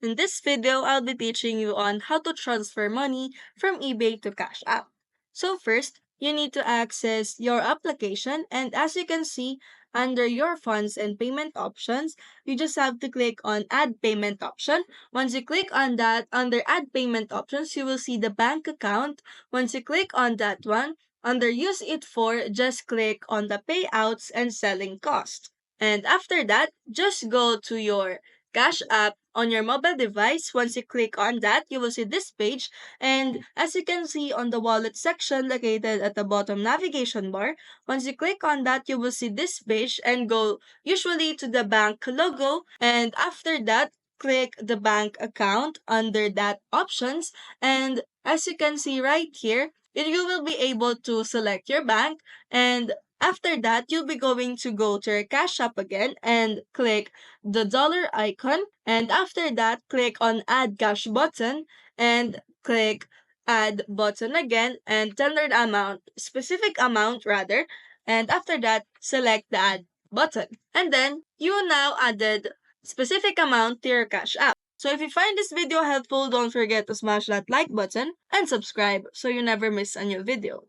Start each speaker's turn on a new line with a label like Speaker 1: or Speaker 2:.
Speaker 1: In this video, I'll be teaching you on how to transfer money from eBay to Cash App. So first, you need to access your application, and as you can see, under your funds and payment options, you just have to click on add payment option. Once you click on that, under add payment options, you will see the bank account. Once you click on that one, under use it for, just click on the payouts and selling cost. And after that, just go to your Cash App on your mobile device. Once you click on that, you will see this page. And as you can see on the wallet section located at the bottom navigation bar, once you click on that, you will see this page and go usually to the bank logo. And after that, click the bank account under that options. And as you can see right here, you will be able to select your bank, and after that, you'll be going to go to your Cash App again and click the dollar icon. And after that, click on Add Cash button and click Add button again and tender amount, specific amount rather. And after that, select the Add button. And then you now added specific amount to your Cash App. So if you find this video helpful, don't forget to smash that like button and subscribe so you never miss a new video.